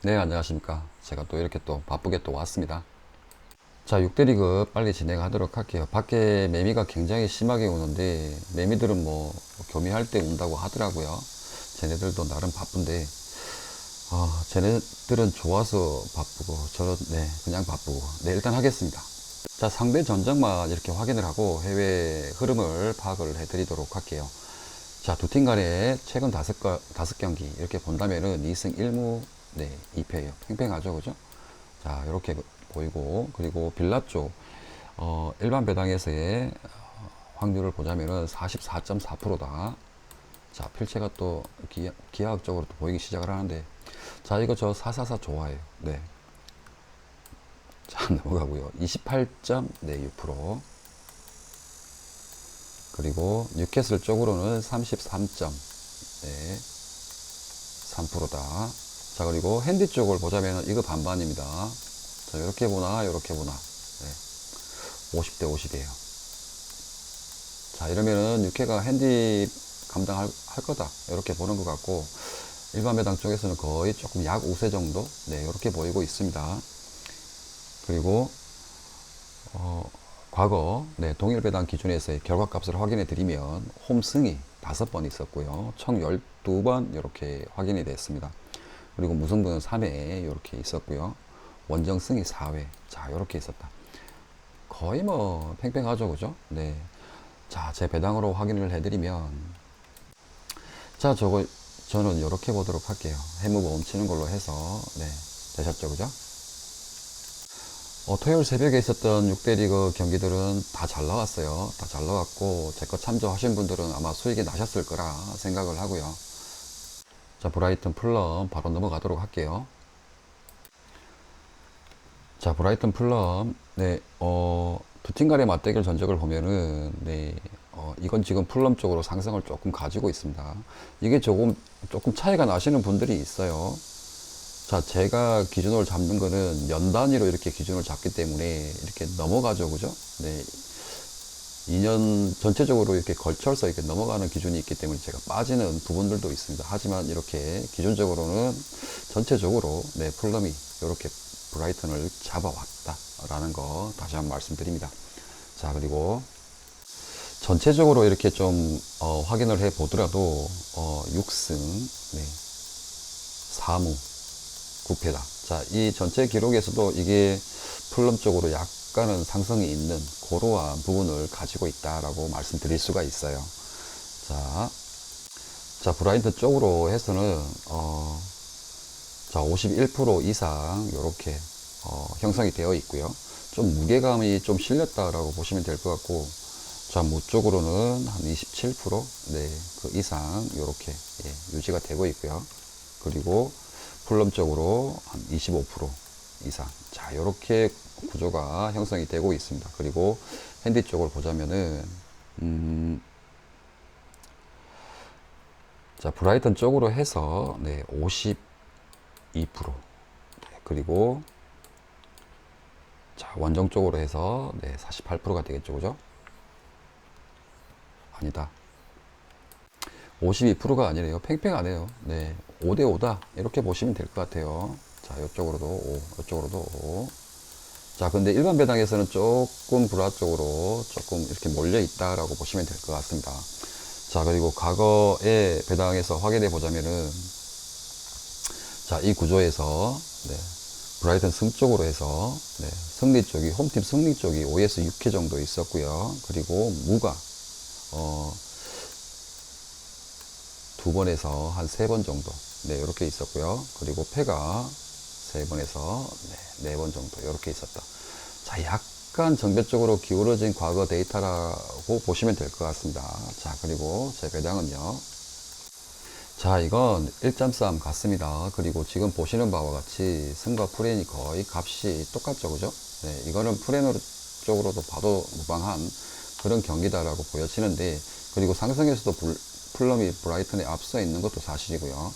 네, 안녕하십니까. 제가 또 이렇게 또 바쁘게 또 왔습니다. 자, 6대리그 빨리 진행하도록 할게요. 밖에 매미가 굉장히 심하게 우는데, 매미들은 뭐, 교미할 때 운다고 하더라고요. 쟤네들도 나름 바쁜데, 쟤네들은 좋아서 바쁘고, 저는, 네, 그냥 바쁘고. 네, 일단 하겠습니다. 자, 상대 전적만 이렇게 확인을 하고, 해외 흐름을 파악을 해드리도록 할게요. 자, 두 팀 간에 최근 다섯 경기 이렇게 본다면은 2승 1무, 네, 2패예요. 팽팽하죠, 그죠? 자, 이렇게 보이고, 그리고 빌라 쪽, 일반 배당에서의 확률을 보자면은 44.4%다. 자, 필체가 또 기하학적으로 또 보이기 시작을 하는데, 자, 이거 저 444 좋아해요. 네. 자, 넘어가고요. 28.6%. 그리고 뉴캐슬 쪽으로는 33점, 네, 3%다. 자, 그리고 핸디 쪽을 보자면 이거 반반입니다. 자, 이렇게 보나, 이렇게 보나. 네, 50대 50이에요. 자, 이러면은 육회가 핸디 감당할 거다. 이렇게 보는 것 같고, 일반 매당 쪽에서는 거의 조금 약 우세 정도? 네, 이렇게 보이고 있습니다. 그리고, 과거, 네, 동일 배당 기준에서의 결과값을 확인해 드리면, 홈승이 5번 있었고요. 총 12번 이렇게 확인이 됐습니다. 그리고 무승부는 3회 이렇게 있었고요. 원정승이 4회. 자, 이렇게 있었다. 거의 뭐 팽팽하죠, 그죠? 네. 자, 제 배당으로 확인을 해드리면, 자, 저는 이렇게 보도록 할게요. 해무보험 치는 걸로 해서, 네, 되셨죠, 그죠? 토요일 새벽에 있었던 6대 리그 경기들은 다 잘 나왔어요. 다 잘 나왔고, 제 거 참조하신 분들은 아마 수익이 나셨을 거라 생각을 하고요. 자, 브라이튼 풀럼 바로 넘어가도록 할게요. 자, 브라이튼 풀럼, 네, 두 팀 간의 맞대결 전적을 보면은, 네, 이건 지금 풀럼 쪽으로 상승을 조금 가지고 있습니다. 이게 조금 차이가 나시는 분들이 있어요. 자, 제가 기준으로 잡는 거는 연 단위로 이렇게 기준을 잡기 때문에 이렇게 넘어가죠, 그죠? 네, 2년 전체적으로 이렇게 걸쳐서 이렇게 넘어가는 기준이 있기 때문에 제가 빠지는 부분들도 있습니다. 하지만 이렇게 기준적으로는 전체적으로 네, 풀럼이 이렇게 브라이튼을 잡아왔다라는 거 다시 한번 말씀드립니다. 자, 그리고 전체적으로 이렇게 좀 확인을 해 보더라도 6승, 네, 4무, 9패다. 자, 이 전체 기록에서도 이게 풀럼 쪽으로 약간은 상승이 있는 그러한 부분을 가지고 있다라고 말씀드릴 수가 있어요. 자, 자, 브라이트 쪽으로 해서는 자, 51% 이상 이렇게 형성이 되어 있고요. 좀 무게감이 좀 실렸다라고 보시면 될 것 같고, 자, 무 쪽으로는 한 27%, 네, 그 이상 이렇게 예, 유지가 되고 있고요. 그리고 풀럼 쪽으로 한 25% 이상. 자, 이렇게 구조가 형성이 되고 있습니다. 그리고 핸디 쪽을 보자면은, 자, 브라이튼 쪽으로 해서, 네, 52%. 네, 그리고, 자, 원정 쪽으로 해서, 네, 48%가 되겠죠, 그죠? 아니다. 52%가 아니래요. 팽팽하네요. 네, 5대5다. 이렇게 보시면 될 것 같아요. 자, 이쪽으로도 5, 이쪽으로도 5. 자, 근데 일반 배당에서는 조금 불화 쪽으로 조금 이렇게 몰려 있다라고 보시면 될 것 같습니다. 자, 그리고 과거의 배당에서 확인해 보자면은, 자, 이 구조에서, 네, 브라이튼 승 쪽으로 해서, 네, 승리 쪽이, 홈팀 승리 쪽이 5에서 6회 정도 있었고요. 그리고 무가, 어, 두 번에서 한 세 번 정도, 네, 이렇게 있었고요. 그리고 패가 세 번에서 네, 네 번 정도, 이렇게 있었다. 자, 약간 정배적으로 기울어진 과거 데이터라고 보시면 될 것 같습니다. 자, 그리고 제 배당은요. 자, 이건 1.3 같습니다. 그리고 지금 보시는 바와 같이 승과 프레인이 거의 값이 똑같죠, 그죠? 네, 이거는 프레너 쪽으로도 봐도 무방한 그런 경기다라고 보여지는데, 그리고 상승에서도 풀럼이 브라이튼에 앞서 있는 것도 사실이고요.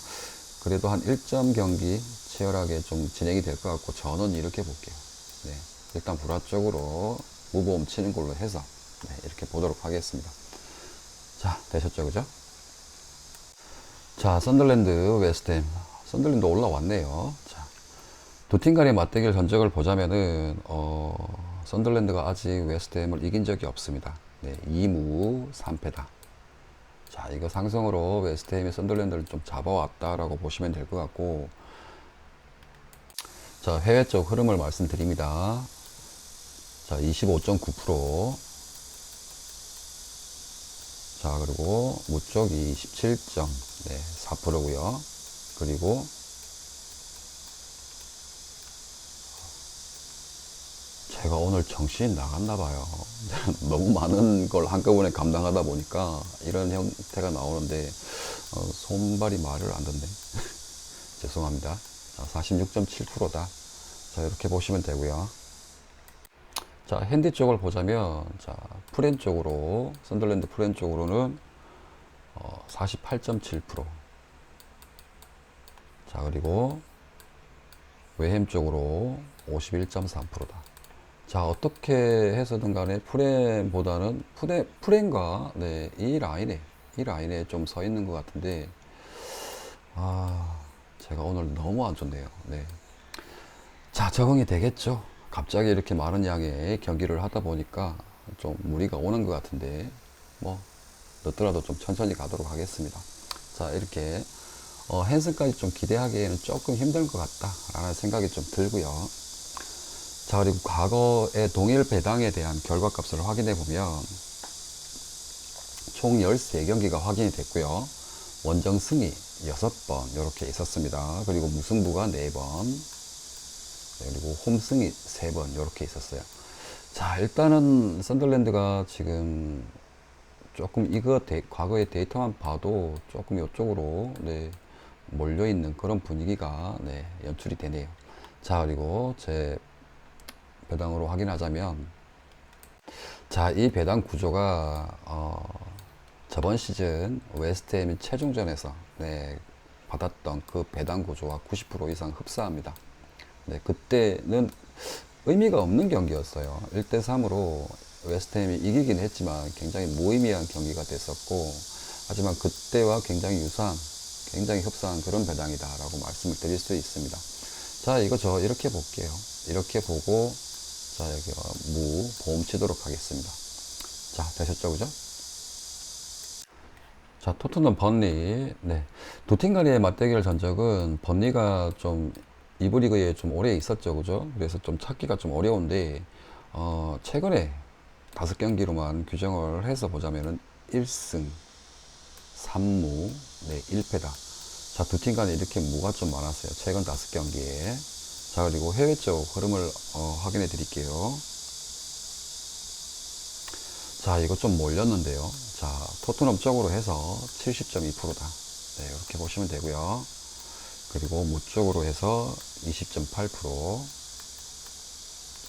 그래도 한 1점 경기 치열하게 좀 진행이 될 것 같고, 저는 이렇게 볼게요. 네, 일단 불화 쪽으로 무보험 치는 걸로 해서 네, 이렇게 보도록 하겠습니다. 자, 되셨죠, 그죠? 자, 썬더랜드 웨스트햄. 썬더랜드 올라왔네요. 자, 두 팀 간의 맞대결 전적을 보자면은 선덜랜드가 아직 웨스트햄을 이긴 적이 없습니다. 네, 2무 3패다. 자, 이거 상승으로 웨스트햄이 선덜랜드를 좀 잡아왔다라고 보시면 될 것 같고, 자, 해외 쪽 흐름을 말씀드립니다. 자, 25.9%. 자, 그리고 무쪽이 27.4%고요. 그리고 제가 오늘 정신이 나갔나 봐요. 너무 많은 걸 한꺼번에 감당하다 보니까 이런 형태가 나오는데 손발이 말을 안 듣네. 죄송합니다. 자, 46.7%다. 자, 이렇게 보시면 되고요. 자, 핸디 쪽을 보자면, 자, 프렌 쪽으로, 선덜랜드 프렌 쪽으로는 48.7%. 자, 그리고 웨햄 쪽으로 51.3%다. 자, 어떻게 해서든 간에 프렌과, 네, 이 라인에 좀 서 있는 것 같은데, 제가 오늘 너무 안 좋네요. 네. 자, 적응이 되겠죠. 갑자기 이렇게 많은 양의 경기를 하다 보니까 좀 무리가 오는 것 같은데, 뭐, 늦더라도 좀 천천히 가도록 하겠습니다. 자, 이렇게, 헨슨까지 좀 기대하기에는 조금 힘든 것 같다라는 생각이 좀 들고요. 자, 그리고 과거의 동일 배당에 대한 결과값을 확인해 보면, 총 13경기가 확인이 됐고요. 원정 승이 6번 이렇게 있었습니다. 그리고 무승부가 4번, 그리고 홈승이 3번 이렇게 있었어요. 자, 일단은 선덜랜드가 지금 조금 과거의 데이터만 봐도 조금 이쪽으로, 네, 몰려있는 그런 분위기가, 네, 연출이 되네요. 자, 그리고 제 배당으로 확인하자면, 자, 이 배당 구조가 저번 시즌 웨스트햄이 최종전에서, 네, 받았던 그 배당 구조와 90% 이상 흡사합니다. 네, 그때는 의미가 없는 경기였어요. 1대3으로 웨스트햄이 이기긴 했지만 굉장히 무의미한 경기가 됐었고, 하지만 그때와 굉장히 유사한, 굉장히 흡사한 그런 배당이다라고 말씀을 드릴 수 있습니다. 자, 이거 저 이렇게 볼게요. 이렇게 보고, 자, 여기 보험 치도록 하겠습니다. 자, 되셨죠, 그죠? 자, 토트넘 번리. 네. 두 팀 간의 맞대결 전적은 번리가 좀 이부 리그에 좀 오래 있었죠, 그죠? 그래서 좀 찾기가 좀 어려운데, 최근에 5경기로만 규정을 해서 보자면은 1승, 3무, 네, 1패다. 자, 두 팀 간에 이렇게 무가 좀 많았어요. 최근 5경기에. 자, 그리고 해외 쪽 흐름을 확인해 드릴게요. 자, 이거 좀 몰렸는데요. 자, 토트넘 쪽으로 해서 70.2%다. 네, 이렇게 보시면 되고요. 그리고 무 쪽으로 해서 20.8%.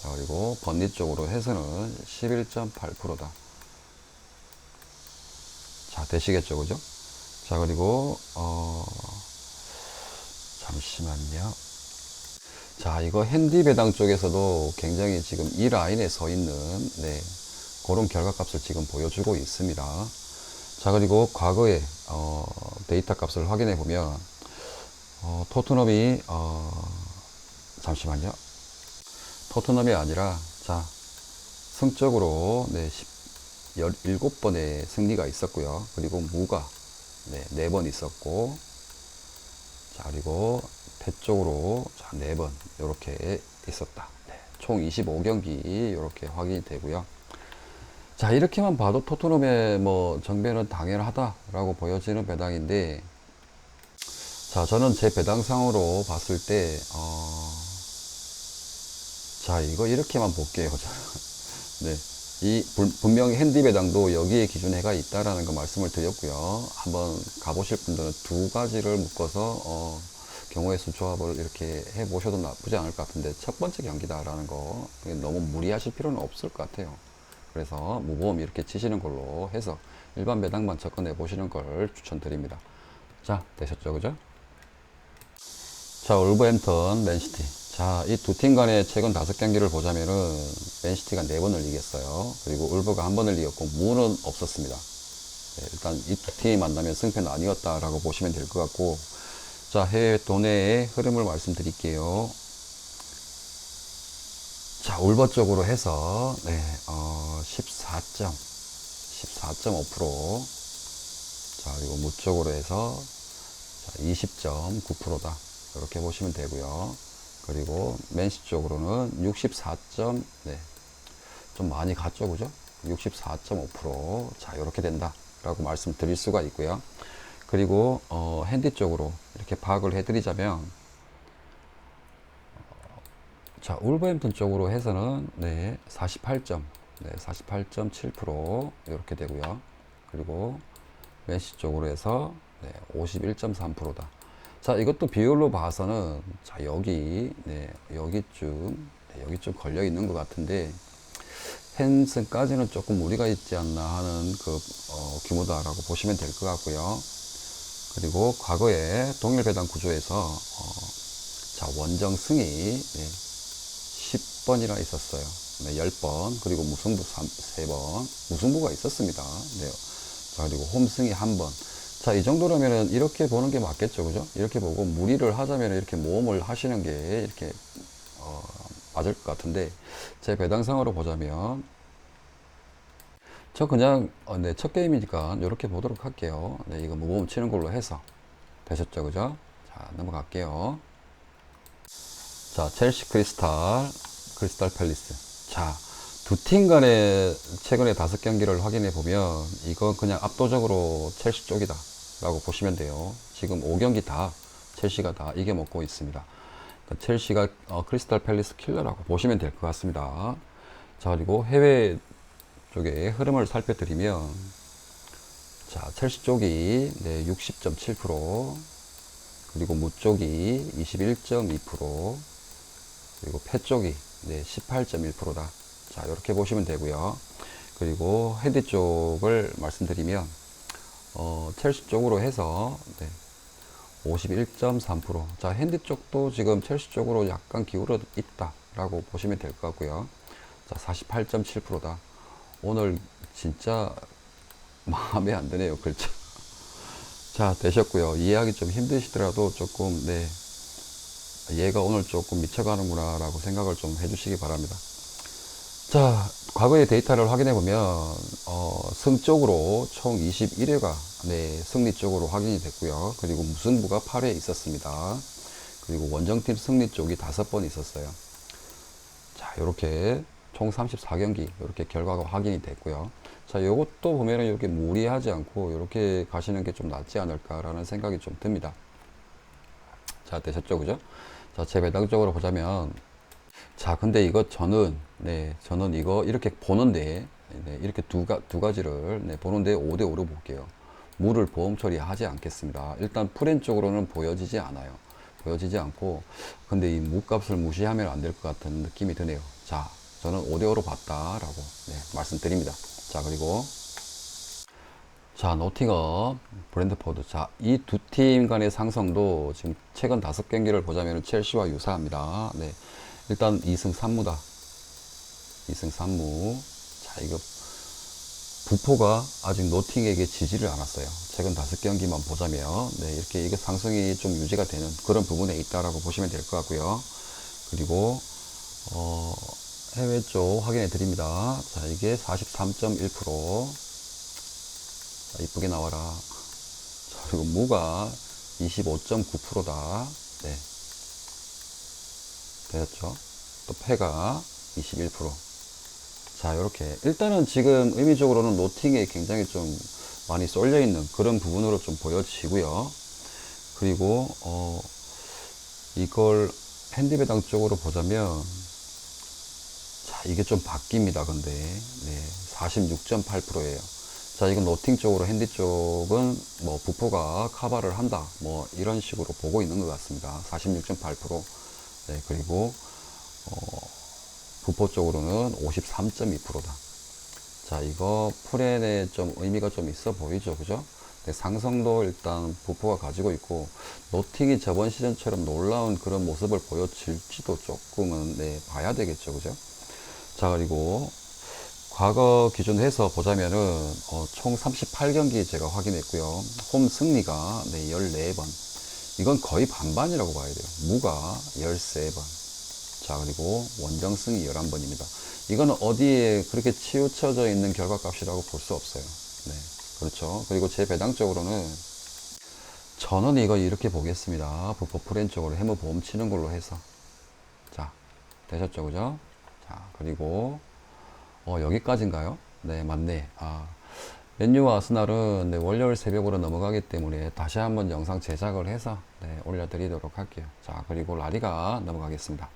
자, 그리고 번리 쪽으로 해서는 11.8%다. 자, 되시겠죠, 그죠? 자, 그리고 잠시만요. 자, 이거 핸디 배당 쪽에서도 굉장히 지금 이 라인에 서 있는, 네, 그런 결과값을 지금 보여주고 있습니다. 자, 그리고 과거의 데이터 값을 확인해 보면 토트넘이 잠시만요. 토트넘이 아니라, 자, 승적으로, 네, 17번의 승리가 있었고요. 그리고 무가, 네, 4번 있었고, 자, 그리고 패 쪽으로, 자, 4번 이렇게 있었다. 네, 총 25경기 이렇게 확인이 되고요. 자, 이렇게만 봐도 토트넘의 뭐 정배는 당연하다라고 보여지는 배당인데, 자, 저는 제 배당상으로 봤을 때, 자, 이거 이렇게만 볼게요. 네. 분명히 핸디 배당도 여기에 기준해가 있다라는 거 말씀을 드렸고요. 한번 가보실 분들은 두 가지를 묶어서, 경우의 수 조합을 이렇게 해 보셔도 나쁘지 않을 것 같은데, 첫 번째 경기다라는 거, 너무 무리하실 필요는 없을 것 같아요. 그래서 무보험 이렇게 치시는 걸로 해서 일반 배당만 접근해 보시는 걸 추천드립니다. 자, 되셨죠, 그죠? 자, 울버햄턴, 맨시티. 자, 이 두 팀 간의 최근 5경기를 보자면은 맨시티가 4번을 이겼어요. 그리고 울버가 1번을 이겼고 무는 없었습니다. 네, 일단 이 두 팀이 만나면 승패는 아니었다라고 보시면 될 것 같고, 자, 해외 도내의 흐름을 말씀드릴게요. 자, 울버 쪽으로 해서, 네, 14.5%. 자, 그리고 무 쪽으로 해서 20.9%다. 이렇게 보시면 되고요. 그리고 맨시 쪽으로는 64. 네, 좀 많이 갔죠, 그죠? 64.5%. 자, 이렇게 된다. 라고 말씀드릴 수가 있고요. 그리고, 핸디 쪽으로 이렇게 파악을 해드리자면, 자, 울버햄튼 쪽으로 해서는, 네, 48점, 네, 48.7% 이렇게 되고요. 그리고 맨시 쪽으로 해서, 네, 51.3%다. 자, 이것도 비율로 봐서는, 자, 여기, 네, 여기쯤, 네, 여기쯤 걸려 있는 것 같은데, 헨슨까지는 조금 무리가 있지 않나 하는 그 규모다라고 보시면 될 것 같고요. 그리고 과거에 동일 배당 구조에서 자, 원정 승이 네, 10번이나 있었어요. 네, 10번. 그리고 무승부 3번. 무승부가 있었습니다. 네. 자, 그리고 홈승이 1번. 자, 이 정도라면은 이렇게 보는 게 맞겠죠. 그죠? 이렇게 보고 무리를 하자면 이렇게 모험을 하시는 게 이렇게 맞을 것 같은데, 제 배당상으로 보자면, 저 그냥, 네, 첫 게임이니까 이렇게 보도록 할게요. 네, 이거 모험 치는 걸로 해서. 되셨죠? 그죠? 자, 넘어갈게요. 자, 첼시 크리스탈 팰리스. 자, 두 팀 간의 최근에 5경기를 확인해 보면, 이건 그냥 압도적으로 첼시 쪽이다. 라고 보시면 돼요. 지금 5경기 다 첼시가 다 이겨먹고 있습니다. 그러니까 첼시가 크리스탈 팰리스 킬러라고 보시면 될 것 같습니다. 자, 그리고 해외 쪽의 흐름을 살펴드리면, 자, 첼시 쪽이 네, 60.7%, 그리고 무 쪽이 21.2%, 그리고 패 쪽이 네, 18.1%다. 자, 이렇게 보시면 되고요. 그리고 핸디 쪽을 말씀드리면, 첼시 쪽으로 해서 네, 51.3%. 자, 핸디 쪽도 지금 첼시 쪽으로 약간 기울어 있다라고 보시면 될 것 같고요. 자, 48.7%다. 오늘 진짜 마음에 안 드네요. 그렇죠? 자, 되셨고요. 이해하기 좀 힘드시더라도 조금, 네, 얘가 오늘 조금 미쳐가는구나 라고 생각을 좀 해주시기 바랍니다. 자, 과거의 데이터를 확인해 보면, 승 쪽으로 총 21회가, 네, 승리 쪽으로 확인이 됐고요. 그리고 무승부가 8회 있었습니다. 그리고 원정팀 승리 쪽이 5번 있었어요. 자, 요렇게 총 34경기, 이렇게 결과가 확인이 됐고요. 자, 요것도 보면은 이렇게 무리하지 않고, 이렇게 가시는 게 좀 낫지 않을까라는 생각이 좀 듭니다. 자, 되셨죠? 그죠? 자, 제 배당적으로 보자면, 자, 근데 이거 저는, 네, 저는 이거 이렇게 보는데, 네, 이렇게 두 가지를, 네, 보는데 5대5로 볼게요. 무를 보험 처리하지 않겠습니다. 일단 프렌 쪽으로는 보여지지 않아요. 보여지지 않고, 근데 이 무값을 무시하면 안 될 것 같은 느낌이 드네요. 자, 저는 5대5로 봤다라고, 네, 말씀드립니다. 자, 그리고, 자, 노팅엄, 브랜드포드. 자, 이 두 팀 간의 상승도 지금 최근 5경기를 보자면 첼시와 유사합니다. 네. 일단 2승 3무다. 2승 3무. 자, 이거 부포가 아직 노팅에게 지지를 않았어요. 최근 5경기만 보자면, 네, 이렇게 이게 상승이 좀 유지가 되는 그런 부분에 있다라고 보시면 될 것 같고요. 그리고, 어, 해외 쪽 확인해 드립니다. 자, 이게 43.1%. 자, 이쁘게 나와라. 자, 그리고 무가 25.9%다. 네. 되셨죠? 또 패가 21%. 자, 이렇게 일단은 지금 의미적으로는 노팅에 굉장히 좀 많이 쏠려 있는 그런 부분으로 좀 보여지고요. 그리고 이걸 핸디배당 쪽으로 보자면, 자, 이게 좀 바뀝니다. 근데 네, 46.8%예요. 자, 이건 노팅 쪽으로, 핸디 쪽은 뭐 부포가 커버를 한다, 뭐 이런 식으로 보고 있는 것 같습니다. 46.8%. 네, 그리고 부포 쪽으로는 53.2%다. 자, 이거 프렌에 좀 의미가 좀 있어 보이죠, 그죠? 네, 상승도 일단 부포가 가지고 있고, 노팅이 저번 시즌처럼 놀라운 그런 모습을 보여줄지도 조금은, 네, 봐야 되겠죠, 그죠? 자, 그리고 과거 기준 해서 보자면은 총 38경기 제가 확인했고요. 홈 승리가 네, 14번. 이건 거의 반반이라고 봐야 돼요. 무가 13번. 자, 그리고 원정승이 11번입니다. 이거는 어디에 그렇게 치우쳐져 있는 결과값이라고 볼 수 없어요. 네. 그렇죠. 그리고 제 배당적으로는 저는 이거 이렇게 보겠습니다. 불법 프렌 쪽으로 해무 보험 치는 걸로 해서. 자, 되셨죠? 그죠? 자, 그리고, 여기까지인가요? 네, 맞네. 맨유와 아스날은 네, 월요일 새벽으로 넘어가기 때문에 다시 한번 영상 제작을 해서 네, 올려드리도록 할게요. 자, 그리고 라리가 넘어가겠습니다.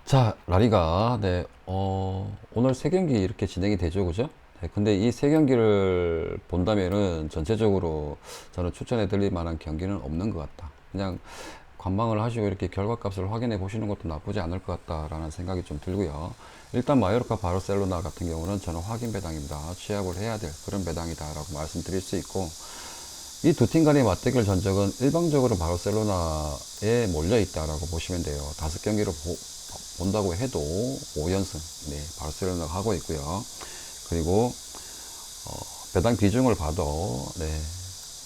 자, 라리가, 네, 오늘 세 경기 이렇게 진행이 되죠, 그죠? 네, 근데 이 세 경기를 본다면은 전체적으로 저는 추천해 드릴 만한 경기는 없는 것 같다. 그냥 관망을 하시고 이렇게 결과값을 확인해 보시는 것도 나쁘지 않을 것 같다라는 생각이 좀 들고요. 일단 마요르카 바르셀로나 같은 경우는 저는 확인 배당입니다. 취합을 해야 될 그런 배당이다라고 말씀드릴 수 있고, 이 두 팀 간의 맞대결 전적은 일방적으로 바르셀로나에 몰려 있다라고 보시면 돼요. 5경기를 본다고 해도 5연승, 네, 바르셀로나가 하고 있고요. 그리고 배당 비중을 봐도 네,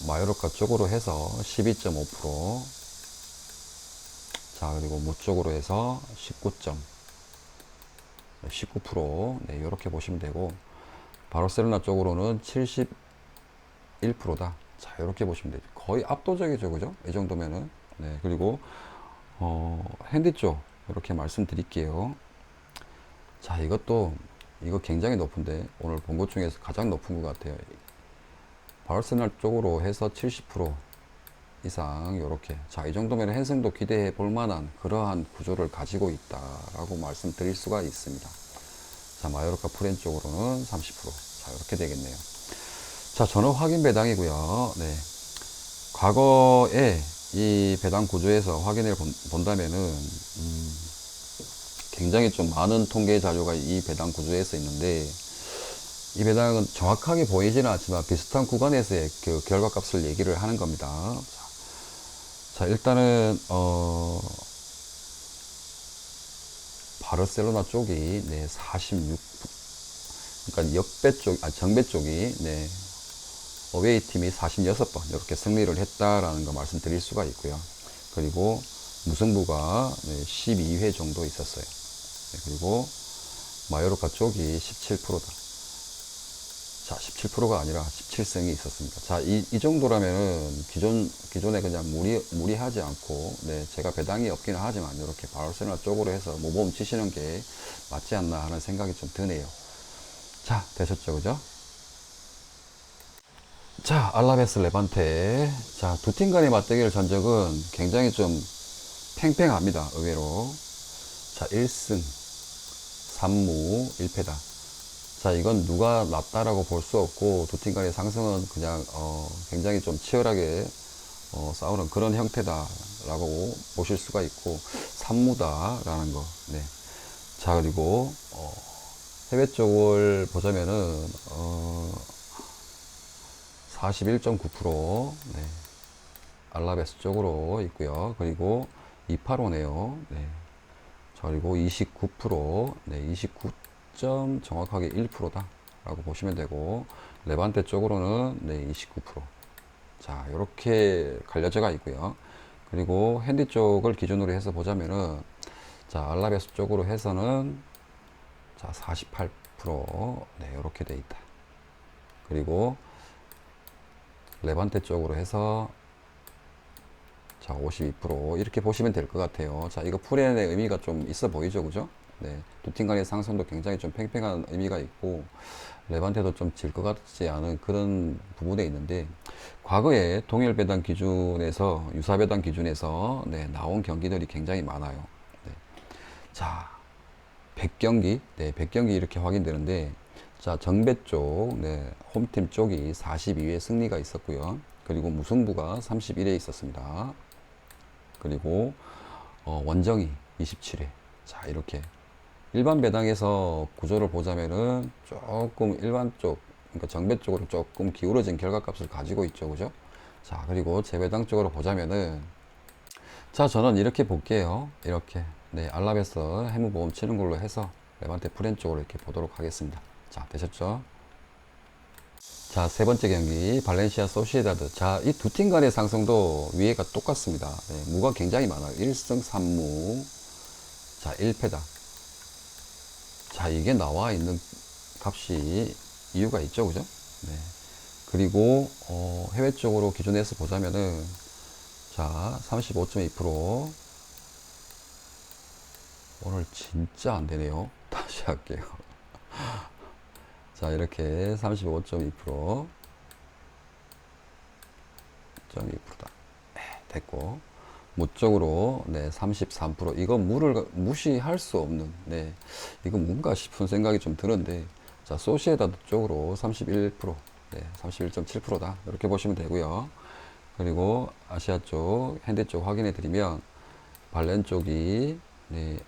마요르카 쪽으로 해서 12.5%, 자, 그리고 무 쪽으로 해서 19%, 네, 이렇게 보시면 되고, 바르셀로나 쪽으로는 71%다. 자, 이렇게 보시면 되죠. 거의 압도적이죠, 그죠? 이 정도면은. 네, 그리고 핸디 쪽 이렇게 말씀드릴게요. 자, 이거 굉장히 높은데 오늘 본 것 중에서 가장 높은 것 같아요. 바르셀로나 쪽으로 해서 70% 이상 이렇게, 자, 이 정도면 핸승도 기대해 볼 만한 그러한 구조를 가지고 있다라고 말씀드릴 수가 있습니다. 자, 마요르카 프렌 쪽으로는 30%, 자, 이렇게 되겠네요. 자, 저는 확인 배당이고요. 네, 과거에 이 배당 구조에서 확인해 본다면은 굉장히 좀 많은 통계 자료가 이 배당 구조에서 있는데, 이 배당은 정확하게 보이지는 않지만 비슷한 구간에서의 그 결과값을 얘기를 하는 겁니다. 자, 일단은 바르셀로나 쪽이 네, 46, 그러니까 역배 쪽, 정배 쪽이 네, 어웨이 팀이 46번 이렇게 승리를 했다라는 거 말씀드릴 수가 있고요. 그리고 무승부가 네, 12회 정도 있었어요. 네, 그리고 마요르카 쪽이 17%다. 자, 17%가 아니라 17승이 있었습니다. 자, 이 정도라면은 기존에 그냥 무리하지 않고, 네, 제가 배당이 없기는 하지만 이렇게 바르셀로나 쪽으로 해서 모범 치시는 게 맞지 않나 하는 생각이 좀 드네요. 자, 되셨죠, 그죠? 자, 알라베스 레반테. 자, 두 팀 간의 맞대결 전적은 굉장히 좀 팽팽합니다, 의외로. 자, 1승 3무 1패다. 자, 이건 누가 낫다라고 볼 수 없고, 두 팀 간의 상승은 그냥 굉장히 좀 치열하게 싸우는 그런 형태다라고 보실 수가 있고, 3무다라는 거. 네. 자, 그리고 해외 쪽을 보자면은 41.9%, 네, 알라베스 쪽으로 있고요. 그리고 285네요. 네. 자, 그리고 29%, 네, 29점 정확하게 1%다 라고 보시면 되고, 레반테 쪽으로는 네, 29%. 자, 이렇게 갈려져가 있고요. 그리고 핸디 쪽을 기준으로 해서 보자면은, 자, 알라베스 쪽으로 해서는 자, 48%, 네, 이렇게 돼 있다. 그리고 레반테 쪽으로 해서 자, 52% 이렇게 보시면 될 것 같아요. 자, 이거 프렌의 의미가 좀 있어 보이죠, 그죠? 네, 두 팀 간의 상승도 굉장히 좀 팽팽한 의미가 있고, 레반테도 좀 질 것 같지 않은 그런 부분에 있는데, 과거에 동일 배당 기준에서 유사 배당 기준에서 네, 나온 경기들이 굉장히 많아요. 네. 자, 100경기, 네, 100경기 이렇게 확인되는데, 자, 정배 쪽, 네, 홈팀 쪽이 42회 승리가 있었고요. 그리고 무승부가 31회 있었습니다. 그리고 원정이 27회. 자, 이렇게 일반 배당에서 구조를 보자면은 조금 일반 쪽, 그러니까 정배 쪽으로 조금 기울어진 결과값을 가지고 있죠, 그죠? 자, 그리고 재배당 쪽으로 보자면은, 자, 저는 이렇게 볼게요. 이렇게 네, 알라베스 해무보험 치는 걸로 해서 레반테 프렌 쪽으로 이렇게 보도록 하겠습니다. 자, 되셨죠? 자, 세 번째 경기 발렌시아 소시에다드. 자, 이 두 팀 간의 상승도 위에가 똑같습니다. 네, 무가 굉장히 많아요. 1승 3무. 자, 1패다. 자, 이게 나와 있는 값이 이유가 있죠, 그죠? 네. 그리고 해외 쪽으로 기준에서 보자면은 자, 35.2% 오늘 진짜 안 되네요. 다시 할게요. 자, 이렇게 35.2% 0.2%다. 됐고, 무 쪽으로 네, 33%. 이거 무를 무시할 수 없는, 네, 이거 뭔가 싶은 생각이 좀 드는데, 자, 소시에다드 쪽으로 31%, 네, 31.7%다. 이렇게 보시면 되고요. 그리고 아시아 쪽, 현대 쪽 확인해 드리면, 발렌 쪽이, 네,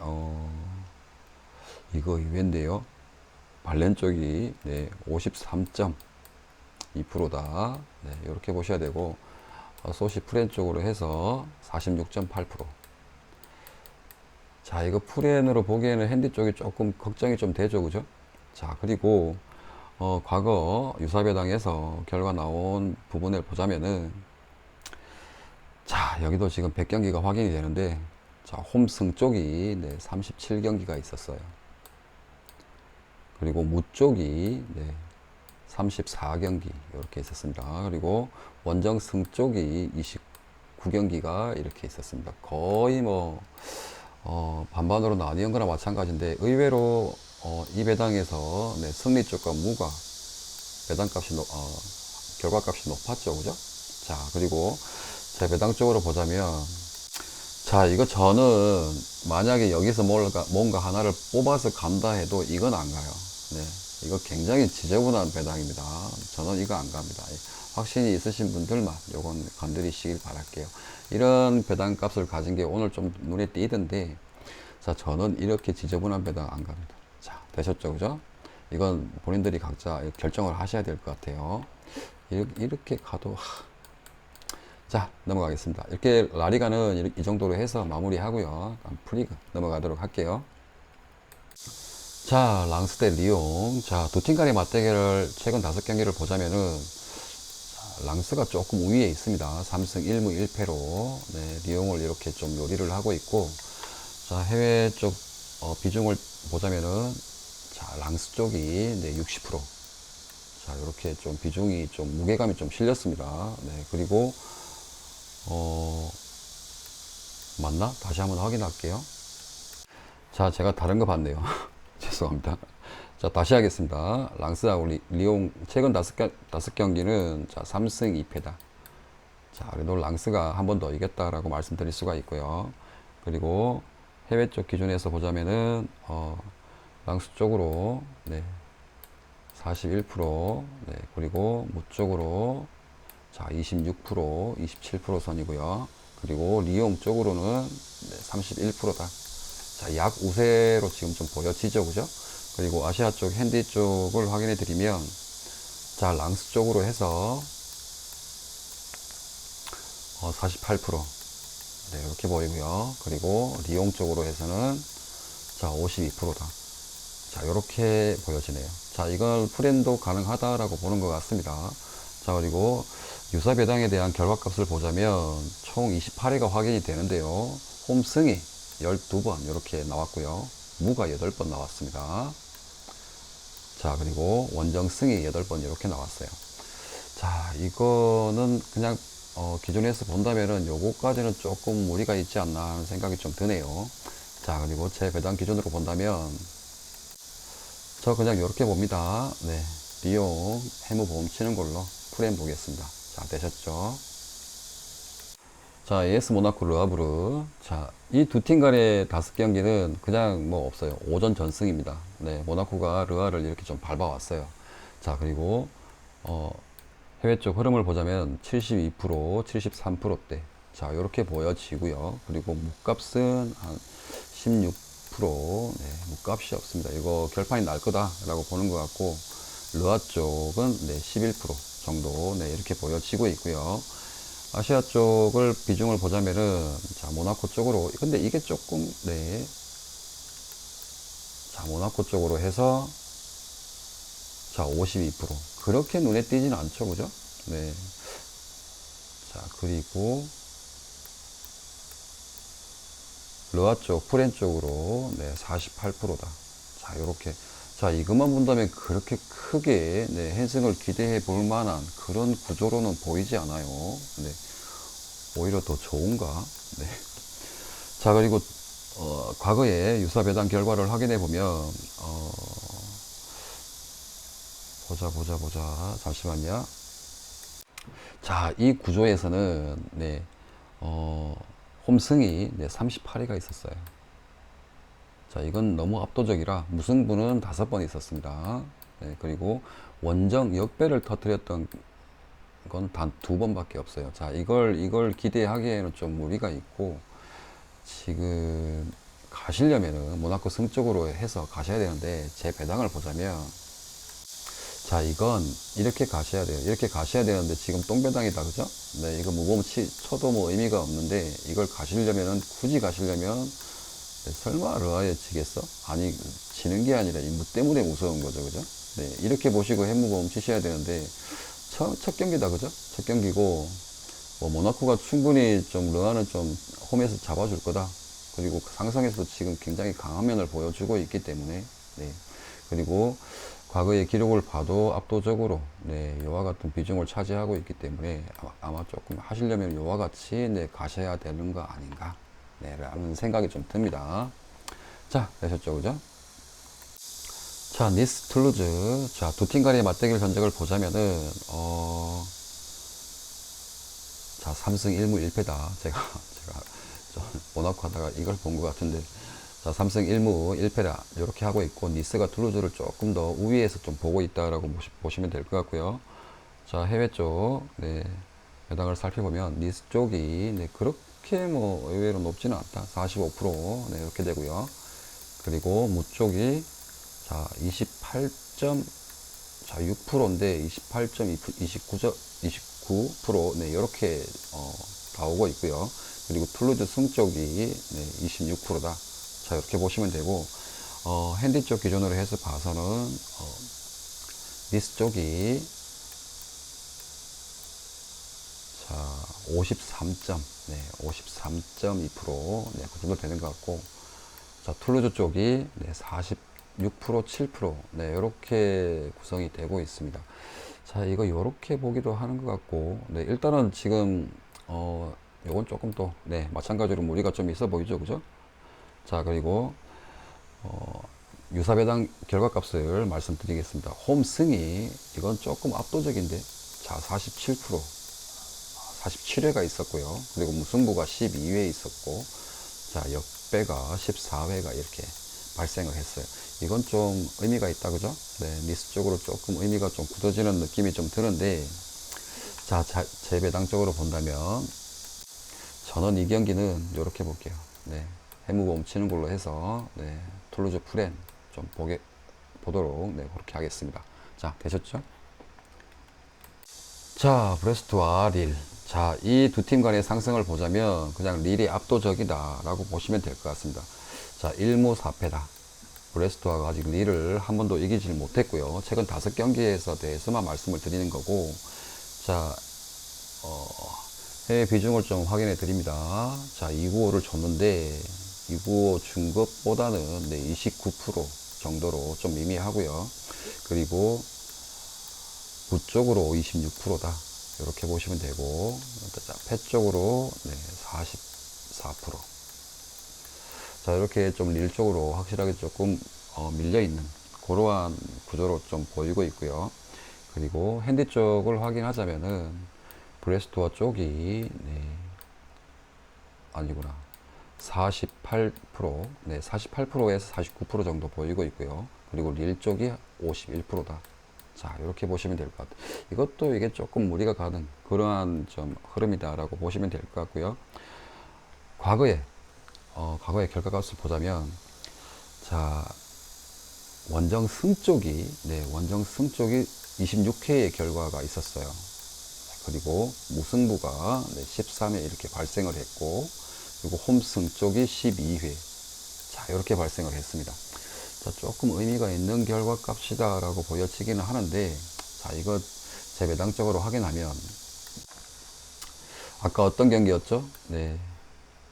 이거 의외인데요. 발렌 쪽이, 네, 53.2%다. 네, 이렇게 보셔야 되고, 소시 프렌 쪽으로 해서 46.8%. 자, 이거 프렌으로 보기에는 핸디 쪽이 조금 걱정이 좀 되죠, 그죠? 자, 그리고, 과거 유사배당에서 결과 나온 부분을 보자면은, 자, 여기도 지금 100경기가 확인이 되는데, 자, 홈승 쪽이, 네, 37경기가 있었어요. 그리고 무 쪽이, 네, 34경기, 이렇게 있었습니다. 그리고 원정승 쪽이 29경기가 이렇게 있었습니다. 거의 뭐, 반반으로 나뉘는 거나 마찬가지인데, 의외로, 이 배당에서, 네, 승리 쪽과 무가 배당값이, 결과값이 높았죠. 그죠? 자, 그리고 제 배당 쪽으로 보자면, 자, 이거 저는 만약에 여기서 뭔가 하나를 뽑아서 간다 해도 이건 안 가요. 네. 이거 굉장히 지저분한 배당입니다. 저는 이거 안 갑니다. 확신이 있으신 분들만 요건 건드리시길 바랄게요. 이런 배당 값을 가진 게 오늘 좀 눈에 띄던데, 자, 저는 이렇게 지저분한 배당 안 갑니다. 자, 되셨죠? 그죠? 이건 본인들이 각자 결정을 하셔야 될 것 같아요. 이렇게 가도, 자, 넘어가겠습니다. 이렇게 라리가는 이 정도로 해서 마무리하고요. 다음 프리그 넘어가도록 할게요. 자, 랑스 대 리옹. 자, 두 팀 간의 맞대결을 최근 5경기를 보자면은, 랑스가 조금 우위에 있습니다. 3승 1무 1패로, 네, 리옹을 이렇게 좀 요리를 하고 있고, 자, 해외 쪽, 비중을 보자면은, 자, 랑스 쪽이, 네, 60%. 자, 이렇게 좀 비중이 좀 무게감이 좀 실렸습니다. 네, 그리고, 어, 맞나? 다시 한번 확인할게요. 자, 제가 다른 거 봤네요. 죄송합니다. 자, 다시 하겠습니다. 랑스하고 리옹 최근 다섯 경기는 자, 3승 2패다. 자, 그래도 랑스가 한 번 더 이겼다라고 말씀드릴 수가 있고요. 그리고 해외 쪽 기준에서 보자면은 랑스 쪽으로 네, 41%, 네, 그리고 무 쪽으로 자, 26%, 27% 선이고요. 그리고 리옹 쪽으로는 네, 31%다. 자, 약 우세로 지금 좀 보여지죠, 그죠? 그리고 아시아 쪽 핸디 쪽을 확인해 드리면, 자, 랑스 쪽으로 해서 48%, 네, 이렇게 보이고요. 그리고 리옹 쪽으로 해서는 자, 52%다. 자, 이렇게 보여지네요. 자, 이걸 프렌도 가능하다라고 보는 것 같습니다. 자, 그리고 유사 배당에 대한 결과값을 보자면 총 28회가 확인이 되는데요. 홈승이 12번 이렇게 나왔고요. 무가 8번 나왔습니다. 자, 그리고 원정승이 8번 이렇게 나왔어요. 자, 이거는 그냥 기존에서 본다면은 요거까지는 조금 무리가 있지 않나 하는 생각이 좀 드네요. 자, 그리고 제 배당 기준으로 본다면 저 그냥 이렇게 봅니다. 네, 리용 해무 보험 치는 걸로 프레임 보겠습니다. 자, 되셨죠? 자, AS 모나코 르아브르. 자, 이 두 팀 간의 5경기는 그냥 뭐 없어요. 오전 전승입니다. 네, 모나코가 르아를 이렇게 좀 밟아왔어요. 자, 그리고, 해외 쪽 흐름을 보자면 72%, 73%대. 자, 이렇게 보여지고요. 그리고 무값은 한 16%, 네, 무값이 없습니다. 이거 결판이 날 거다라고 보는 것 같고, 르아 쪽은 네, 11% 정도, 네, 이렇게 보여지고 있고요. 아시아 쪽을 비중을 보자면은, 자, 모나코 쪽으로, 근데 이게 조금, 네, 자, 모나코 쪽으로 해서, 자, 52%. 그렇게 눈에 띄지는 않죠, 그죠? 네. 자, 그리고, 르아 쪽, 프렌 쪽으로, 네, 48%다. 자, 요렇게. 자, 이것만 본다면 그렇게 크게, 네, 해석을 기대해 볼 만한 그런 구조로는 보이지 않아요. 네, 오히려 더 좋은가? 네. 자, 그리고, 과거의 유사 배당 결과를 확인해 보면, 보자. 잠시만요. 자, 이 구조에서는, 네, 어, 홈승이 네, 38회가 있었어요. 자, 이건 너무 압도적이라 무승부는 5번 있었습니다. 네, 그리고 원정 역배를 터뜨렸던 건 단 2번밖에 없어요. 자, 이걸 기대하기에는 좀 무리가 있고, 지금 가시려면은 모나코 승쪽으로 해서 가셔야 되는데, 제 배당을 보자면, 자, 이건 이렇게 가셔야 돼요. 이렇게 가셔야 되는데, 지금 똥배당이다, 그죠? 네, 이거 무보험 쳐도 뭐 의미가 없는데, 이걸 가시려면은, 굳이 가시려면, 네, 설마 르아에 지겠어? 아니, 지는 게 아니라 이 무 때문에 무서운 거죠, 그죠? 네, 이렇게 보시고 해무보험 치셔야 되는데, 첫 경기다, 그죠? 첫 경기고, 뭐, 모나코가 충분히 좀, 르아는 좀 홈에서 잡아줄 거다. 그리고 상상에서도 지금 굉장히 강한 면을 보여주고 있기 때문에, 네. 그리고 과거의 기록을 봐도 압도적으로, 네, 이와 같은 비중을 차지하고 있기 때문에 아마 조금 하시려면 이와 같이, 네, 가셔야 되는 거 아닌가. 네, 라는 생각이 좀 듭니다. 자, 되셨죠, 그죠? 자, 니스 툴루즈. 자, 두 팀 간의 맞대결 전적을 보자면은, 자, 3승 1무 1패다. 제가 좀 모나코 하다가 이걸 본 것 같은데. 자, 3승 1무 1패다. 이렇게 하고 있고, 니스가 툴루즈를 조금 더 우위에서 좀 보고 있다라고 보시면 될 것 같고요. 자, 해외 쪽, 네, 배당을 살펴보면, 니스 쪽이, 네, 그렇게 뭐, 의외로 높지는 않다. 45%, 네, 이렇게 되고요. 그리고 무 쪽이, 자, 28점, 자, 6%인데 29%, 네, 이렇게 나오고 있고요. 그리고 툴루즈 승 쪽이 네, 26%다. 자, 이렇게 보시면 되고, 핸디 쪽 기준으로 해서 봐서는 니스 쪽이 자, 53점, 네, 53.2%, 네, 그 정도 되는 것 같고, 자, 툴루즈 쪽이 네, 46%, 7%, 네, 이렇게 구성이 되고 있습니다. 자, 이거 요렇게 보기도 하는 것 같고, 네, 일단은 지금, 요건 조금 또, 네, 마찬가지로 무리가 좀 있어 보이죠, 그죠? 자, 그리고, 유사배당 결과값을 말씀드리겠습니다. 홈승이, 이건 조금 압도적인데, 자, 47%, 47회가 있었고요. 그리고 무승부가 12회 있었고, 자, 역배가 14회가 이렇게 발생을 했어요. 이건 좀 의미가 있다, 그죠? 네, 니스 쪽으로 조금 의미가 좀 굳어지는 느낌이 좀 드는데, 자, 재배당 쪽으로 본다면, 저는 이 경기는 이렇게 볼게요. 네, 해무보험 치는 걸로 해서, 네, 툴루즈 프렌 좀 보도록, 네, 그렇게 하겠습니다. 자, 되셨죠? 자, 브레스트와 릴. 자, 이 두 팀 간의 상승을 보자면 그냥 릴이 압도적이다라고 보시면 될 것 같습니다. 자, 1무 4패다. 브레스트와 아직 릴을 한 번도 이기질 못했고요. 최근 5경기에서 대해서만 말씀을 드리는 거고, 자, 해외 비중을 좀 확인해 드립니다. 자, 295를 줬는데, 295 준 것보다는 네, 29% 정도로 좀 미미하고요. 그리고 부 쪽으로 26%다. 이렇게 보시면 되고, 자, 패 쪽으로 네, 44%. 자, 이렇게 좀 릴 쪽으로 확실하게 조금 밀려 있는 그러한 구조로 좀 보이고 있고요. 그리고 핸디 쪽을 확인하자면은 브레스토어 쪽이 네, 아니구나. 48%, 네, 48%에서 49% 정도 보이고 있고요. 그리고 릴 쪽이 51%다. 자, 이렇게 보시면 될 것 같아요. 이것도 이게 조금 무리가 가는 그러한 좀 흐름이다라고 보시면 될 것 같고요. 과거에, 과거의 결과값을 보자면, 자, 원정 승 쪽이, 네, 원정 승 쪽이 26회의 결과가 있었어요. 그리고 무승부가 네, 13회 이렇게 발생을 했고, 그리고 홈승 쪽이 12회. 자, 이렇게 발생을 했습니다. 자, 조금 의미가 있는 결과값이다라고 보여지기는 하는데, 자, 이거 재배당적으로 확인하면, 아까 어떤 경기였죠? 네,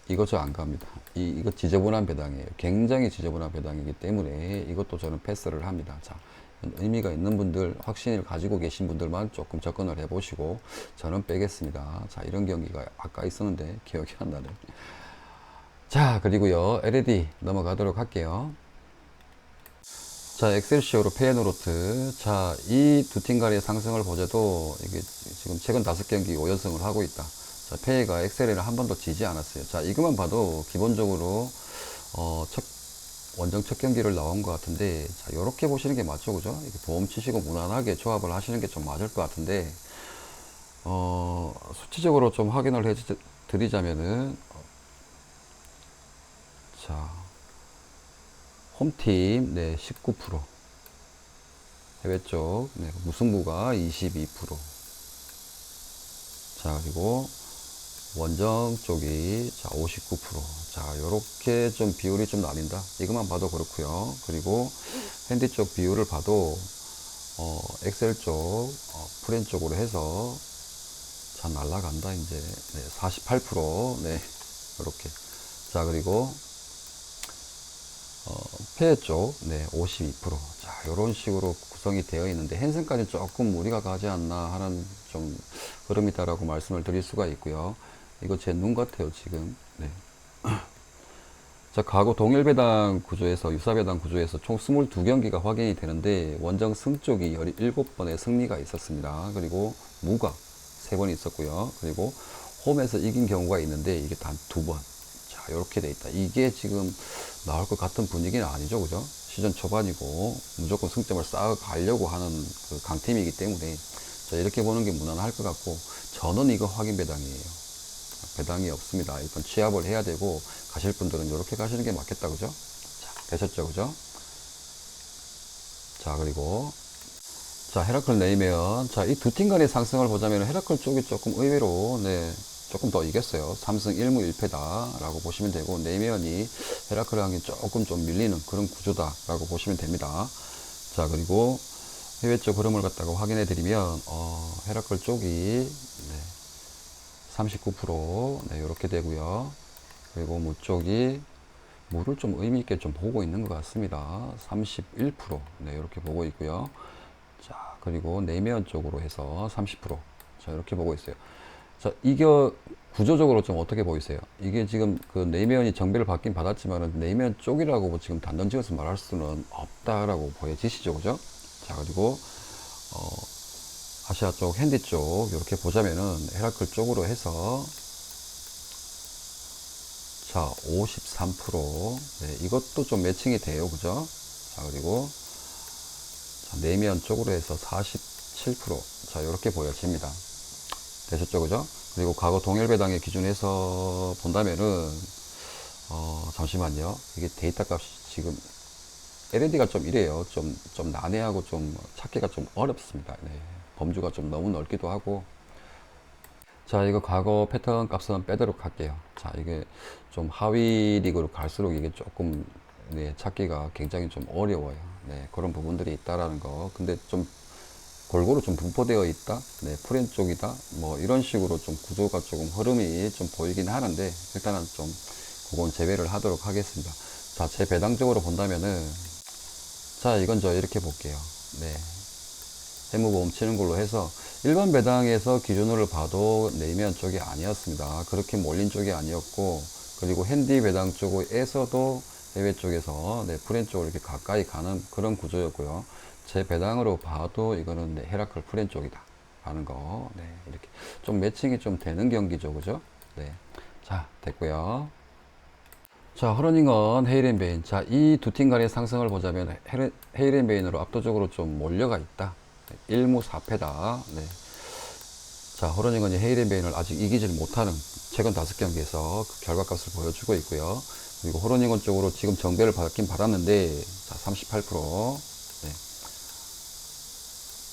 이거 저 안 갑니다. 이거 지저분한 배당이에요. 굉장히 지저분한 배당이기 때문에 이것도 저는 패스를 합니다. 자, 의미가 있는 분들, 확신을 가지고 계신 분들만 조금 접근을 해보시고 저는 빼겠습니다. 자, 이런 경기가 아까 있었는데 기억이 안 나네. 자, 그리고요, LED 넘어가도록 할게요. 자, 엑셀시오로 페이노로트. 자, 이 두 팀 간의 상승을 보자도 이게 지금 최근 5경기 5연승을 하고 있다. 자, 페이가 엑셀을 한 번도 지지 않았어요. 자, 이것만 봐도 기본적으로 원정 첫 경기를 나온 것 같은데, 자, 요렇게 보시는 게 맞죠, 그죠? 이렇게 보험 치시고 무난하게 조합을 하시는 게 좀 맞을 것 같은데, 수치적으로 좀 확인을 해 드리자면은, 자, 홈팀, 네, 19%. 해외 쪽, 네, 무승부가 22%. 자, 그리고 원정 쪽이, 자, 59%. 자, 요렇게 좀 비율이 좀 나뉜다. 이것만 봐도 그렇고요. 그리고 핸디 쪽 비율을 봐도, 엑셀 쪽, 프렌 쪽으로 해서, 자, 날라간다, 이제. 네, 48%. 네, 요렇게. 자, 그리고, 폐 쪽, 네, 52%. 자, 요런 식으로 구성이 되어 있는데, 핸슨까지 조금 무리가 가지 않나 하는 좀 흐름이다라고 말씀을 드릴 수가 있고요. 이거 제 눈 같아요, 지금. 네. 자, 과거 동일 배당 구조에서, 유사 배당 구조에서 총 22경기가 확인이 되는데, 원정 승 쪽이 17번의 승리가 있었습니다. 그리고 무가 3번 있었고요. 그리고 홈에서 이긴 경우가 있는데, 이게 단 2번. 자, 이렇게 돼 있다. 이게 지금 나올 것 같은 분위기는 아니죠, 그죠? 시즌 초반이고 무조건 승점을 쌓아가려고 하는 그 강팀이기 때문에, 자, 이렇게 보는 게 무난할 것 같고, 저는 이거 확인 배당이에요. 배당이 없습니다. 일단 취합을 해야 되고, 가실 분들은 이렇게 가시는 게 맞겠다, 그죠? 자, 되셨죠, 그죠? 자, 그리고 자, 헤라클 네이면, 자, 이 두 팀 간의 상승을 보자면 헤라클 쪽이 조금 의외로, 네, 조금 더 이겼어요. 3승 1무 1패다 라고 보시면 되고, 네이면이 헤라클하기 조금 좀 밀리는 그런 구조다 라고 보시면 됩니다. 자, 그리고 해외 쪽 흐름을 갖다가 확인해 드리면, 헤라클 쪽이, 네, 39%, 네, 이렇게 되고요. 그리고 무 쪽이, 무를 좀 의미 있게 좀 보고 있는 것 같습니다. 31%, 네, 이렇게 보고 있고요. 자, 그리고 내면 쪽으로 해서 30%. 자, 이렇게 보고 있어요. 자, 이게 구조적으로 좀 어떻게 보이세요? 이게 지금 그 내면이 정배를 받긴 받았지만은 내면 쪽이라고 뭐 지금 단정 지어서 말할 수는 없다라고 보여지시죠, 그죠? 자, 그리고 아시아 쪽, 핸디 쪽 이렇게 보자면은 헤라클 쪽으로 해서, 자, 53%. 네, 이것도 좀 매칭이 돼요, 그죠? 자, 그리고 자, 내면 쪽으로 해서 47%. 자, 이렇게 보여집니다. 되셨죠, 그죠? 그리고 과거 동일배당의 기준에서 본다면은, 잠시만요. 이게 데이터 값이 지금 LED가 좀 이래요. 좀 난해하고 좀 찾기가 좀 어렵습니다. 네. 범주가 좀 너무 넓기도 하고. 자, 이거 과거 패턴 값은 빼도록 할게요. 자, 이게 좀 하위 리그로 갈수록 이게 조금, 네, 찾기가 굉장히 좀 어려워요. 네, 그런 부분들이 있다라는 거. 근데 좀 골고루 좀 분포되어 있다, 네, 프렌 쪽이다, 뭐 이런 식으로 좀 구조가 조금 흐름이 좀 보이긴 하는데, 일단은 좀 그건 제외를 하도록 하겠습니다. 자, 제 배당적으로 본다면은, 자, 이건 저 이렇게 볼게요. 네, 해무보험 치는 걸로 해서 일반 배당에서 기준으로 봐도 내면 쪽이 아니었습니다. 그렇게 몰린 쪽이 아니었고, 그리고 핸디 배당 쪽에서도 해외 쪽에서, 네, 프렌 쪽으로 이렇게 가까이 가는 그런 구조였고요. 제 배당으로 봐도 이거는, 네, 헤라클 프렌 쪽이다 라는 거, 네, 이렇게 좀 매칭이 좀 되는 경기죠, 그죠? 네, 자, 됐고요. 자, 허러닝건, 헤이렌베인. 자, 이 두 팀 간의 상승을 보자면 헤이렌베인으로 압도적으로 좀 몰려가 있다. 1무 4패다. 네. 자, 허러닝건이 헤이렌베인을 아직 이기질 못하는 최근 5경기에서 그 결과값을 보여주고 있고요. 그리고 호러닝건 쪽으로 지금 정배를 받긴 받았는데, 자, 38%. 네.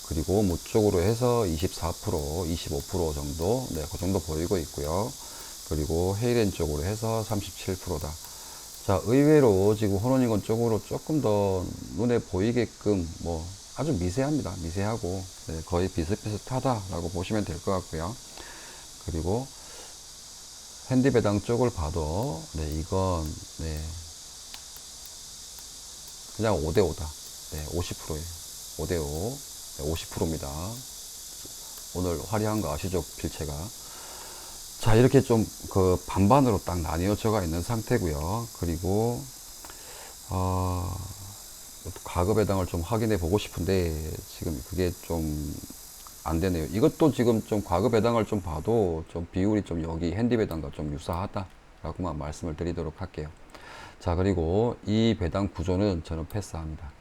그리고 무 쪽으로 해서 24%, 25% 정도, 네, 그 정도 보이고 있고요. 그리고 헤이렌 쪽으로 해서 37%다. 자, 의외로 지금 호러닝건 쪽으로 조금 더 눈에 보이게끔 뭐 아주 미세합니다. 미세하고, 네, 거의 비슷비슷하다라고 보시면 될 것 같고요. 그리고 핸디 배당 쪽을 봐도, 네, 이건, 네, 그냥 5대5다. 네, 50%예요. 5대5. 네, 50%입니다. 오늘 화려한 거 아시죠? 필체가. 자, 이렇게 좀 그 반반으로 딱 나뉘어져가 있는 상태고요. 그리고, 어, 가급 배당을 좀 확인해 보고 싶은데, 지금 그게 좀 안 되네요. 이것도 지금 좀 과거 배당을 좀 봐도 좀 비율이 좀 여기 핸디 배당과 좀 유사하다라고만 말씀을 드리도록 할게요. 자, 그리고 이 배당 구조는 저는 패스합니다.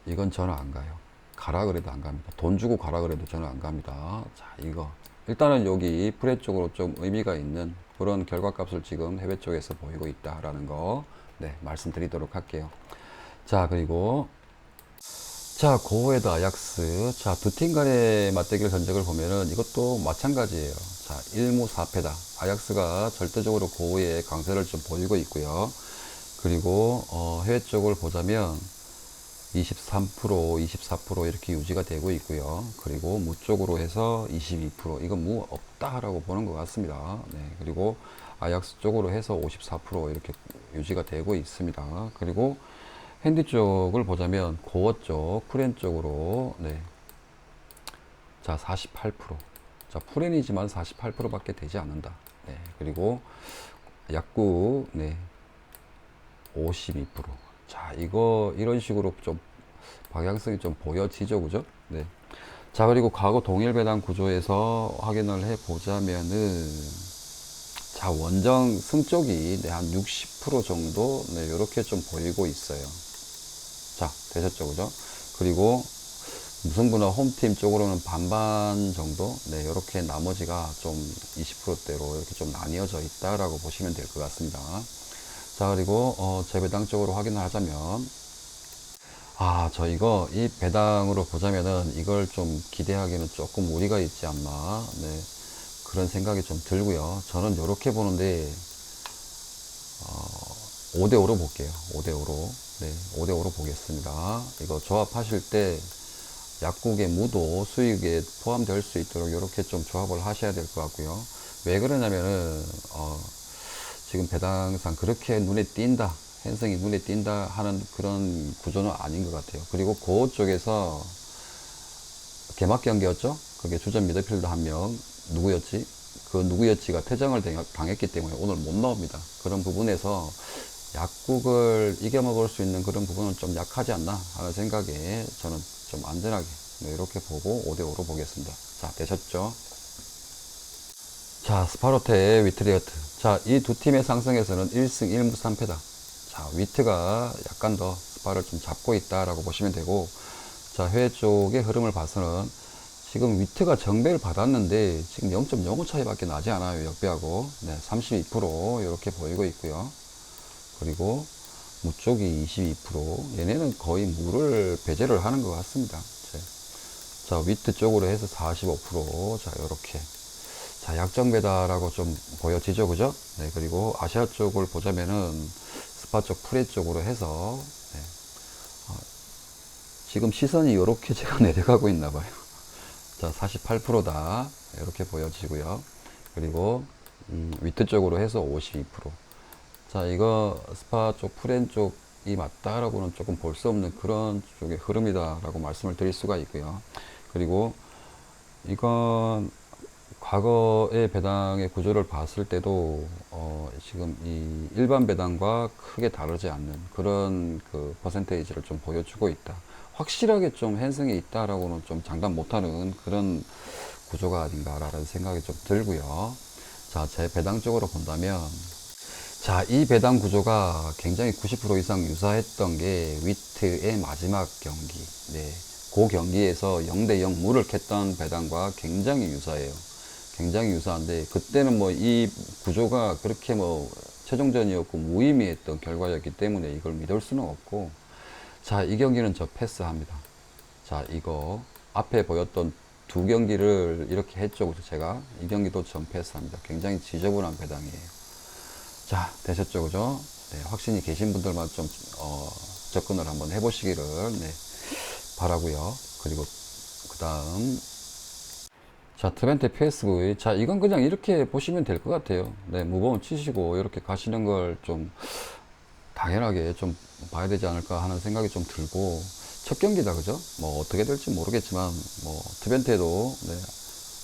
이건 저는 안 가요. 가라 그래도 안 갑니다. 돈 주고 가라 그래도 저는 안 갑니다. 자, 이거. 일단은 여기 프레 쪽으로 좀 의미가 있는 그런 결과값을 지금 해외 쪽에서 보이고 있다라는 거, 네, 말씀드리도록 할게요. 자, 그리고 자, 고에드 아약스. 자, 두 팀 간의 맞대결 전적을 보면은 이것도 마찬가지예요. 자, 1무 4패다. 아약스가 절대적으로 고의 강세를 좀 보이고 있고요. 그리고 해외 쪽을 보자면 23%, 24% 이렇게 유지가 되고 있고요. 그리고 무 쪽으로 해서 22%. 이건 무 없다라고 보는 것 같습니다. 네, 그리고 아약스 쪽으로 해서 54% 이렇게 유지가 되고 있습니다. 그리고 핸디 쪽을 보자면 고어 쪽, 프렌 쪽으로, 네. 자, 48%. 자, 프렌이지만 48%밖에 되지 않는다. 네. 그리고 약구, 네. 52%. 자, 이거 이런 식으로 좀 방향성이 좀 보여지죠, 그죠? 네. 자, 그리고 과거 동일 배당 구조에서 확인을 해 보자면은, 자, 원정 승 쪽이 네, 한 60% 정도, 네, 이렇게 좀 보이고 있어요. 자, 되셨죠, 그죠? 그리고 무승부나 홈팀 쪽으로는 반반 정도, 네, 이렇게 나머지가 좀 20%대로 이렇게 좀 나뉘어져 있다라고 보시면 될 것 같습니다. 자, 그리고 재배당 쪽으로 확인을 하자면, 아, 저 이거 이 배당으로 보자면은 이걸 좀 기대하기는 조금 무리가 있지 않나, 네, 그런 생각이 좀 들고요. 저는 이렇게 보는데 5대5로 볼게요. 5대5로. 네, 5대5로 보겠습니다. 이거 조합하실 때 약국의 무도 수익에 포함될 수 있도록 이렇게 좀 조합을 하셔야 될 것 같고요. 왜 그러냐면은 지금 배당상 그렇게 눈에 띈다, 현성이 눈에 띈다 하는 그런 구조는 아닌 것 같아요. 그리고 그쪽에서 개막 경기였죠. 그게 주전 미드필더 한 명, 누구였지? 그 누구였지가 퇴장을 당했기 때문에 오늘 못 나옵니다. 그런 부분에서 약국을 이겨먹을 수 있는 그런 부분은 좀 약하지 않나 하는 생각에 저는 좀 안전하게, 네, 이렇게 보고 5대5로 보겠습니다. 자, 되셨죠? 자, 스파로테, 위트리어트. 자, 이 두 팀의 상승에서는 1승 1무 3패다. 자, 위트가 약간 더 스파를 좀 잡고 있다라고 보시면 되고, 자, 해외 쪽의 흐름을 봐서는 지금 위트가 정배를 받았는데 지금 0.05 차이밖에 나지 않아요. 역배하고. 네, 32% 이렇게 보이고 있고요. 그리고 무 쪽이 22%. 얘네는 거의 무를 배제를 하는 것 같습니다. 자, 위트 쪽으로 해서 45%. 자, 요렇게. 자, 약정배다라고 좀 보여지죠, 그죠? 네, 그리고 아시아 쪽을 보자면은 스파 쪽, 프레 쪽으로 해서, 네, 지금 시선이 이렇게 제가 내려가고 있나 봐요. 자, 48%다. 이렇게 보여지고요. 그리고 위트 쪽으로 해서 52%. 자, 이거 스파 쪽, 프렌 쪽이 맞다라고는 조금 볼 수 없는 그런 쪽의 흐름이다라고 말씀을 드릴 수가 있고요. 그리고 이건 과거의 배당의 구조를 봤을 때도 지금 이 일반 배당과 크게 다르지 않는 그런 그 퍼센테이지를 좀 보여주고 있다. 확실하게 좀 핸성이 있다라고는 좀 장담 못하는 그런 구조가 아닌가라는 생각이 좀 들고요. 자, 제 배당 쪽으로 본다면, 자, 이 배당 구조가 굉장히 90% 이상 유사했던 게 위트의 마지막 경기. 네. 그 경기에서 0대0 무를 캤던 배당과 굉장히 유사해요. 굉장히 유사한데, 그때는 뭐 이 구조가 그렇게 뭐 최종전이었고 무의미했던 결과였기 때문에 이걸 믿을 수는 없고, 자, 이 경기는 저 패스합니다. 자, 이거 앞에 보였던 두 경기를 이렇게 했죠. 그래서 제가 이 경기도 전 패스합니다. 굉장히 지저분한 배당이에요. 자, 되셨죠, 그죠? 네, 확신이 계신 분들만 좀 접근을 한번 해보시기를, 네, 바라고요. 그리고 그 다음, 자, 트벤트 PSV. 자, 이건 그냥 이렇게 보시면 될 것 같아요. 네, 무보험 치시고 이렇게 가시는 걸 좀 당연하게 좀 봐야 되지 않을까 하는 생각이 좀 들고, 첫 경기다, 그죠? 뭐 어떻게 될지 모르겠지만, 뭐 트벤트도 네,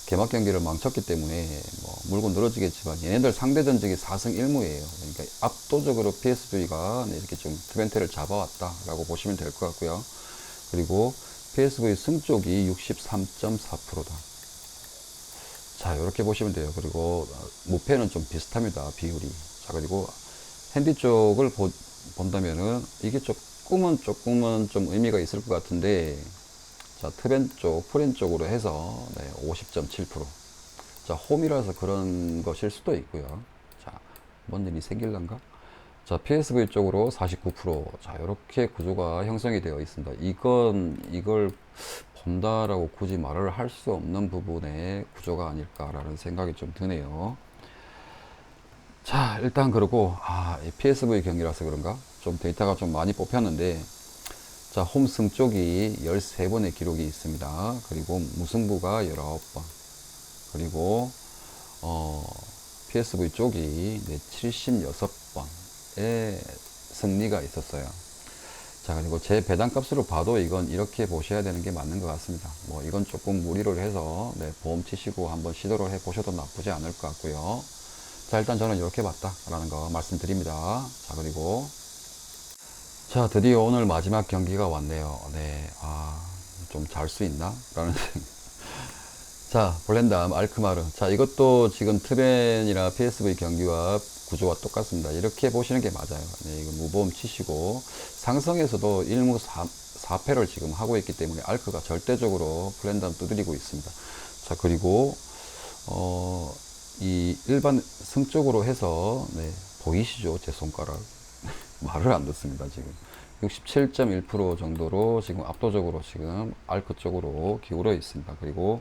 개막 경기를 망쳤기 때문에 뭐 물고 늘어지겠지만, 얘네들 상대 전적이 4승 1무예요. 그러니까 압도적으로 PSV가 네, 이렇게 좀 트벤트를 잡아왔다라고 보시면 될 것 같고요. 그리고 PSV 승 쪽이 63.4%다. 자, 이렇게 보시면 돼요. 그리고 무패는 좀 비슷합니다. 비율이. 자, 그리고 핸디 쪽을 본다면은 이게 조금은 좀 의미가 있을 것 같은데, 자, 트벤 쪽, 프렌 쪽으로 해서 네, 50.7%. 자, 홈이라서 그런 것일 수도 있고요. 자, 뭔 일이 생길란가? 자, PSV 쪽으로 49%. 자, 이렇게 구조가 형성이 되어 있습니다. 이걸 본다라고 굳이 말을 할 수 없는 부분의 구조가 아닐까라는 생각이 좀 드네요. 자, 일단 그러고, PSV 경기라서 그런가? 좀 데이터가 좀 많이 뽑혔는데, 자, 홈승 쪽이 13번의 기록이 있습니다. 그리고 무승부가 19번. 그리고, PSV 쪽이 76번의 승리가 있었어요. 자, 그리고 제 배당 값으로 봐도 이건 이렇게 보셔야 되는 게 맞는 것 같습니다. 뭐, 이건 조금 무리를 해서, 네, 보험 치시고 한번 시도를 해 보셔도 나쁘지 않을 것 같고요. 자, 일단 저는 이렇게 봤다라는 거 말씀드립니다. 자, 그리고, 자, 드디어 오늘 마지막 경기가 왔네요. 네, 좀 잘 수 있나? 라는. 자, 볼렌담, 알크마르. 자, 이것도 지금 트벤이나 PSV 경기와 구조와 똑같습니다. 이렇게 보시는 게 맞아요. 네, 이거 무보험 치시고, 상성에서도 1무 4패를 지금 하고 있기 때문에 알크가 절대적으로 볼렌담 두드리고 있습니다. 자, 그리고, 이 일반 승 쪽으로 해서, 네, 보이시죠? 제 손가락. 말을 안 듣습니다, 지금. 67.1% 정도로 지금 압도적으로 지금 알크 쪽으로 기울어 있습니다. 그리고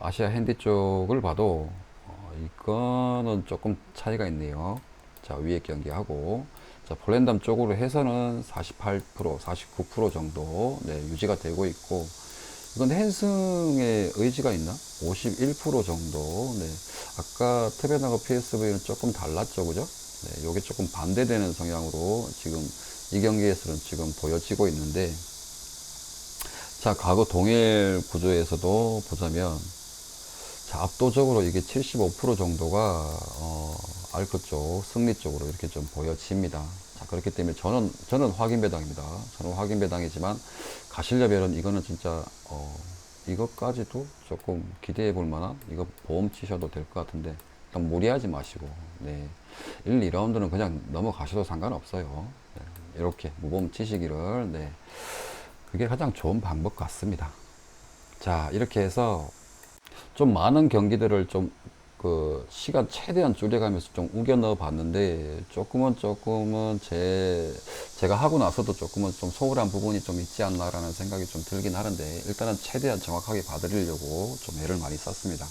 아시아 핸디 쪽을 봐도 이거는 조금 차이가 있네요. 자, 위에 경기하고, 자, 폴란담 쪽으로 해서는 48%, 49% 정도 네, 유지가 되고 있고, 이건 헨승의 의지가 있나? 51% 정도. 네. 아까 트벤하고 PSV는 조금 달랐죠, 그죠? 네, 요게 조금 반대되는 성향으로 지금 이 경기에서는 지금 보여지고 있는데, 자, 과거 동일 구조에서도 보자면, 자, 압도적으로 이게 75% 정도가, 알크 쪽, 승리 쪽으로 이렇게 좀 보여집니다. 자, 그렇기 때문에 저는 확인 배당입니다. 저는 확인 배당이지만, 가시려면은 이거는 진짜, 이것까지도 조금 기대해 볼 만한, 이거 보험 치셔도 될 것 같은데, 일단 무리하지 마시고, 네. 1, 2라운드는 그냥 넘어가셔도 상관없어요. 네. 이렇게 무보험 치시기를, 네. 그게 가장 좋은 방법 같습니다. 자, 이렇게 해서 좀 많은 경기들을 좀 그 시간 최대한 줄여가면서 좀 우겨 넣어 봤는데, 조금은 제가 하고 나서도 조금은 좀 소홀한 부분이 좀 있지 않나라는 생각이 좀 들긴 하는데, 일단은 최대한 정확하게 봐드리려고 좀 애를 많이 썼습니다.